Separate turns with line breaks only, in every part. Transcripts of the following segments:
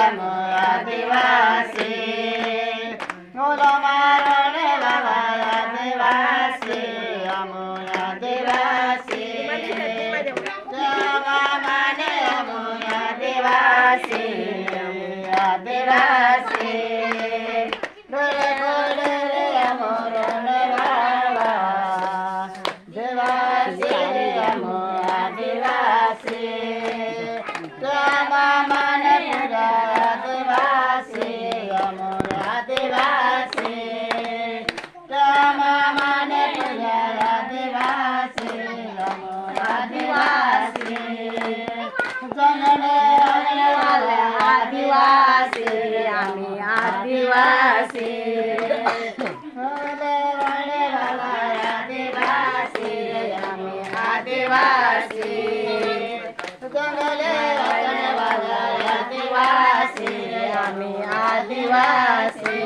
अमो आदिवासी गोलो मारोने बाबा आदिवासी अमो आदिवासी जवा माने अमो आदिवासी आदिवासी डोले डोले रे अमो रोने बाबा आदिवासी अमो आदिवासी जवा माने पूजा आदिवासी अमो आदिवासी जवा माने पूजा आदिवासी अमो आदिवासी जनने आने वाले आदिवासी आम्ही आदिवासी होले वाले वाला आदिवासी आम्ही आदिवासी जंगले वाले वाला आदिवासी आम्ही आदिवासी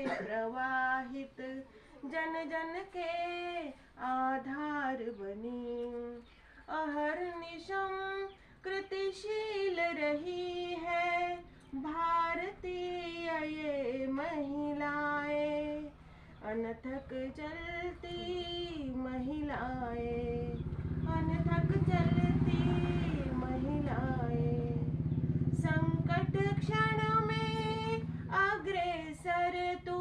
प्रवाहित जन जन के आधार बनी अहर्निशम कृतिशील रही है भारतीय ये महिलाएं अनथक चलती महिलाएं अनथक चलती महिलाएं संकट क्षण में अग्रेसर तू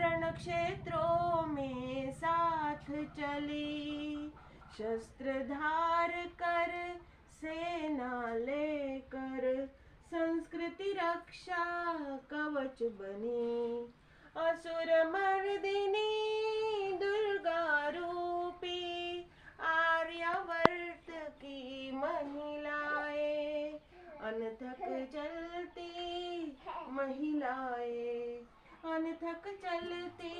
रण क्षेत्रों में साथ चली शस्त्र धार कर सेना लेकर संस्कृति रक्षा कवच बनी असुर मर्दिनी दुर्गा रूपी आर्यावर्त की महिलाएं अनथक चलती महिलाएं अनथक चलती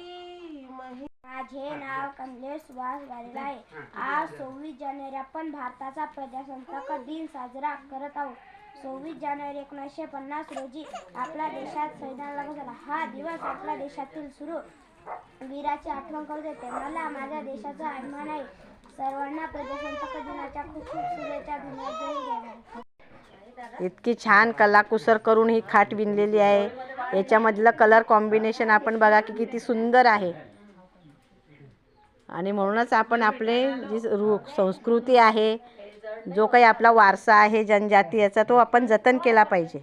महिला।
माझे नाव कमलेश सुभाष गाडेला आहे। आज 26 जानेवारी आपण भारताचा प्रजासत्ताक दिन साजरा करत आहोत। 26 जानेवारी 1950 रोजी आपल्या देशात संविधान लागू झाला। हा दिवस आपल्या देशातील वीराची आठवण करून देते। मला माझ्या देशाचा अभिमान आहे। सर्वांना प्रजासत्ताक दिनाच्या खूप खूप शुभेच्छा। धन्यवाद।
इतकी छान कलाकुसर करून ही खाट विणलेली आहे। याच्यामधलं कलर कॉम्बिनेशन आपण बघा की किती सुंदर आहे। आणि म्हणूनच आपण आपले जी संस्कृती आहे जो काही आपला वारसा आहे जनजातीयाचा तो आपण जतन केला पाहिजे।